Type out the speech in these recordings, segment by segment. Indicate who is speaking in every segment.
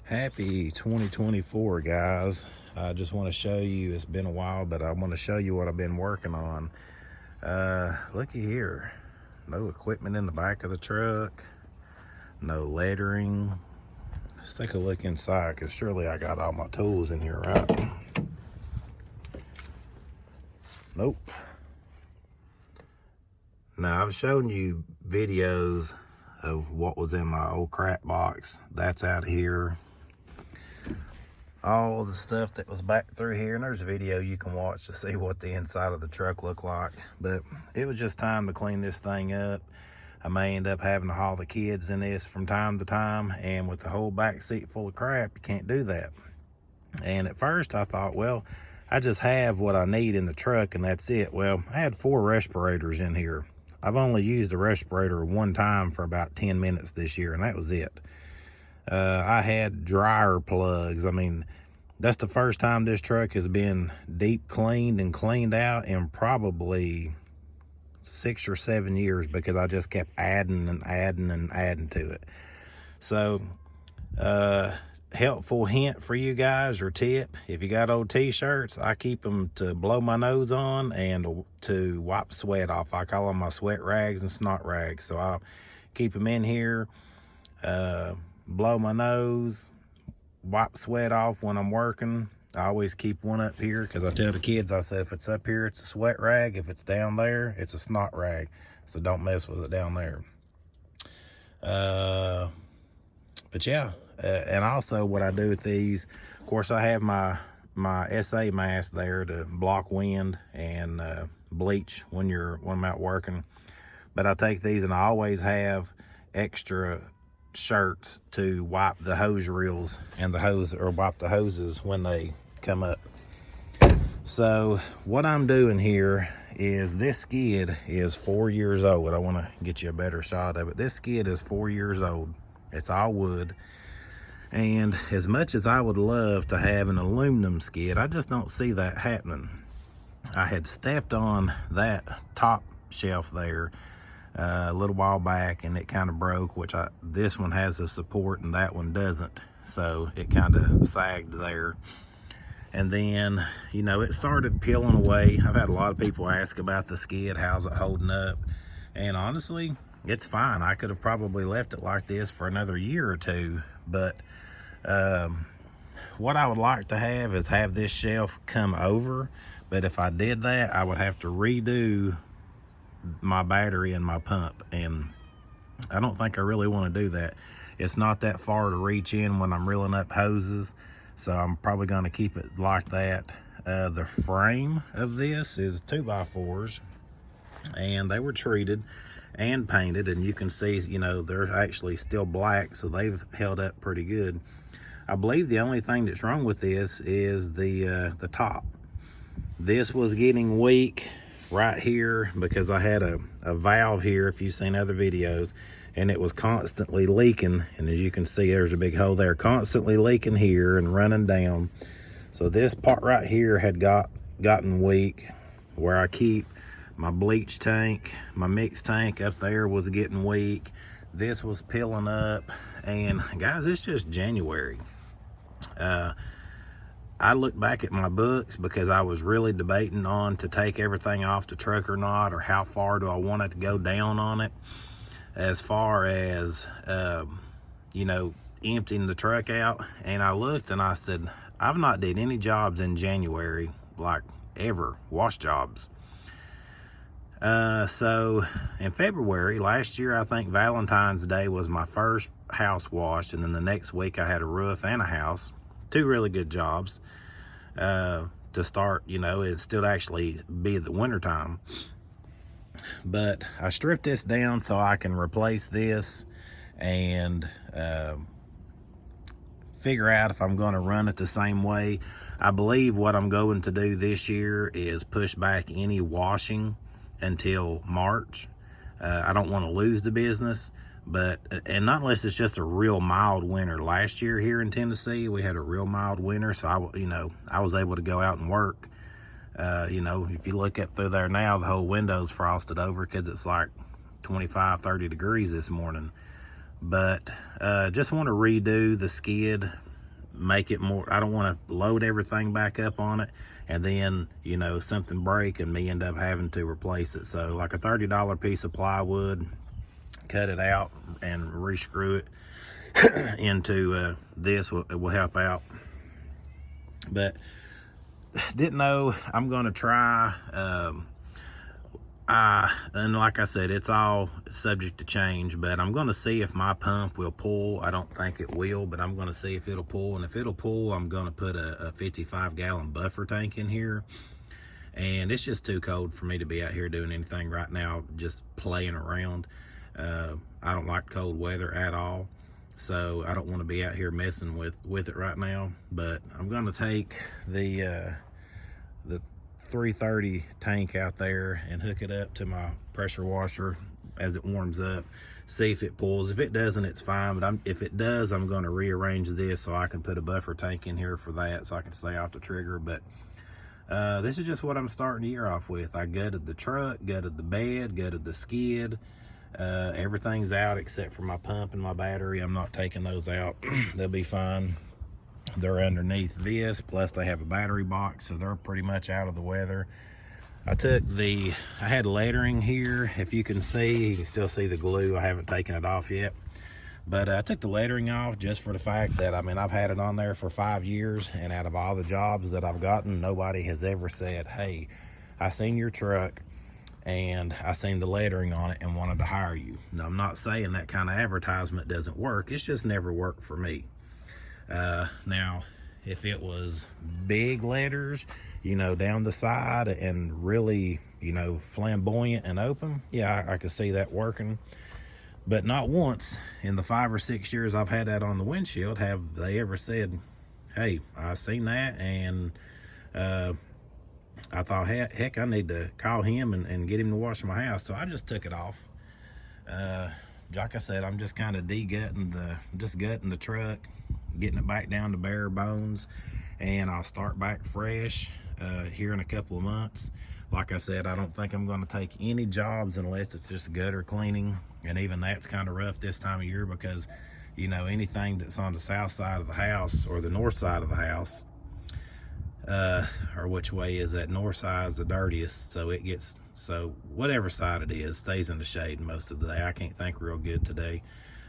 Speaker 1: Happy 2024, guys. I just want to show you, it's been a while, but I want to show you what I've been working on. Looky here. No equipment in the back of the truck. No lettering. Let's take a look inside, because surely I got all my tools in here, right? Nope. Now, I've shown you videos of what was in my old crap box. That's out here. All the stuff that was back through here, and there's a video you can watch to see what the inside of the truck looked like. But it was just time to clean this thing up. I may end up having to haul the kids in this from time to time, and with the whole back seat full of crap, you can't do that. And at first I thought, well, I just have what I need in the truck and that's it. Well, I had 4 respirators in here. I've only used a respirator one time for about 10 minutes this year, and that was it. I had dryer plugs. I mean, that's the first time this truck has been deep cleaned and cleaned out in probably 6 or 7 years, because I just kept adding and adding and adding to it. So, helpful hint for you guys, or tip: if you got old t-shirts, I keep them to blow my nose on and to wipe sweat off. I call them my sweat rags and snot rags. So I'll keep them in here, blow my nose, wipe sweat off when I'm working. I always keep one up here, because I tell the kids, I said, if it's up here, it's a sweat rag. If it's down there, it's a snot rag. So don't mess with it down there. But yeah, and also what I do with these, of course, I have my SA mask there to block wind and bleach when I'm out working. But I take these, and I always have extra shirts to wipe the hose reels and the hose, or wipe the hoses when they come up. So what I'm doing here is, this skid is 4 years old. I want to get you a better shot of it. This skid is 4 years old. It's all wood. And as much as I would love to have an aluminum skid, I just don't see that happening. I had stepped on that top shelf there a little while back, and it kind of broke, which this one has a support and that one doesn't, so it kind of sagged there. And then, you know, it started peeling away. I've had a lot of people ask about the skid, how's it holding up? And honestly, it's fine. I could have probably left it like this for another year or two, but what I would like to have is have this shelf come over. But if I did that, I would have to redo my battery and my pump, and I don't think I really want to do that. It's not that far to reach in when I'm reeling up hoses, so I'm probably going to keep it like that. The frame of this is 2x4s, and they were treated and painted, and you can see, you know, they're actually still black, so they've held up pretty good. I believe the only thing that's wrong with this is the top. This was getting weak right here, because I had a valve here, if you've seen other videos, and it was constantly leaking. And as you can see, there's a big hole there, constantly leaking here and running down. So this part right here had gotten weak, where I keep my bleach tank. My mix tank up there was getting weak. This was peeling up. And guys, it's just January. I look back at my books, because I was really debating on to take everything off the truck or not, or how far do I want it to go down on it, as far as you know, emptying the truck out. And I looked and I said, I've not did any jobs in January, like ever, wash jobs. So in February last year, I think Valentine's Day was my first house wash, and then the next week I had a roof and a house. 2 really good jobs to start, you know, it still actually be the winter time. But I stripped this down so I can replace this and figure out if I'm going to run it the same way. I believe what I'm going to do this year is push back any washing until March. I don't want to lose the business, and not unless it's just a real mild winter. Last year here in Tennessee, we had a real mild winter, so I was able to go out and work. You know, if you look up through there now, the whole window's frosted over, because it's like 25-30 degrees this morning. But just want to redo the skid make it more, I don't want to load everything back up on it and then, you know, something break and me end up having to replace it. So like a $30 piece of plywood, cut it out and re-screw it into this will help out. But didn't know I'm gonna try, and like I said, it's all subject to change, but I'm gonna see if my pump will pull. I don't think it will, but I'm gonna see if it'll pull. And if it'll pull, I'm gonna put a 55-gallon buffer tank in here. And it's just too cold for me to be out here doing anything right now, just playing around. I don't like cold weather at all, so I don't want to be out here messing with it right now. But I'm gonna take the 330 tank out there and hook it up to my pressure washer as it warms up, see if it pulls. If it doesn't, it's fine, but if it does, I'm going to rearrange this so I can put a buffer tank in here for that, so I can stay off the trigger. But this is just what I'm starting the year off with. I gutted the truck, gutted the bed, gutted the skid. Everything's out except for my pump and my battery. I'm not taking those out. They'll be fine. They're underneath this, plus they have a battery box, so they're pretty much out of the weather. I had lettering here. If you can see, you can still see the glue. I haven't taken it off yet, but I took the lettering off just for the fact that, I mean, I've had it on there for 5 years, and out of all the jobs that I've gotten, nobody has ever said, hey, I seen your truck and I seen the lettering on it and wanted to hire you. Now, I'm not saying that kind of advertisement doesn't work. It's just never worked for me. Now, if it was big letters, you know, down the side and really, you know, flamboyant and open, yeah, I could see that working. But not once in the 5 or 6 years I've had that on the windshield have they ever said, hey, I seen that, and I thought, heck, I need to call him and get him to wash my house. So I just took it off. Like I said, I'm just kind of gutting the truck, getting it back down to bare bones, and I'll start back fresh here in a couple of months. Like I said, I don't think I'm going to take any jobs unless it's just gutter cleaning, and even that's kind of rough this time of year because, you know, anything that's on the south side of the house or the north side of the house, or which way is that, north side is the dirtiest, so whatever side it is stays in the shade most of the day. I can't think real good today.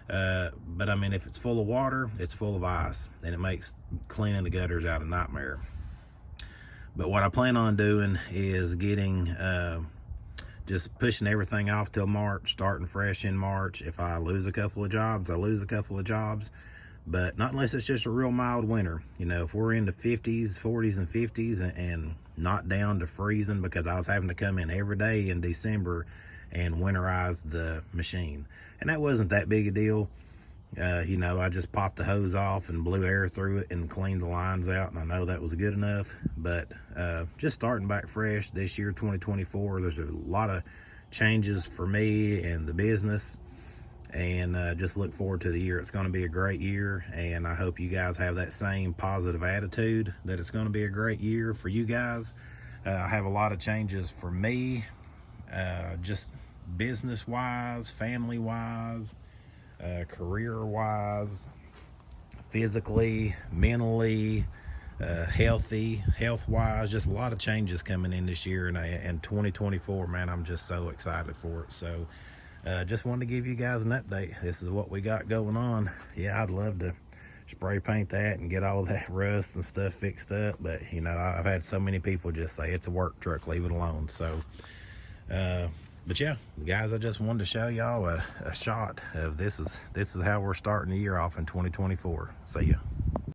Speaker 1: But I mean, if it's full of water, it's full of ice, and it makes cleaning the gutters out a nightmare. But what I plan on doing is getting, just pushing everything off till March, starting fresh in March. If I lose a couple of jobs, I lose a couple of jobs, but not unless it's just a real mild winter. You know, if we're in the 50s, 40s and 50s and not down to freezing, because I was having to come in every day in December and winterize the machine, and that wasn't that big a deal. You know, I just popped the hose off and blew air through it and cleaned the lines out, and I know that was good enough. But just starting back fresh this year, 2024, there's a lot of changes for me and the business, and just look forward to the year. It's going to be a great year, and I hope you guys have that same positive attitude that it's going to be a great year for you guys. I have a lot of changes for me, just business wise, family wise, career wise, physically, mentally, health wise, just a lot of changes coming in this year, and 2024, man, I'm just so excited for it. So just wanted to give you guys an update. This is what we got going on. Yeah, I'd love to spray paint that and get all that rust and stuff fixed up, but you know, I've had so many people just say it's a work truck, leave it alone. So but yeah, guys, I just wanted to show y'all a shot of this is how we're starting the year off in 2024. See ya.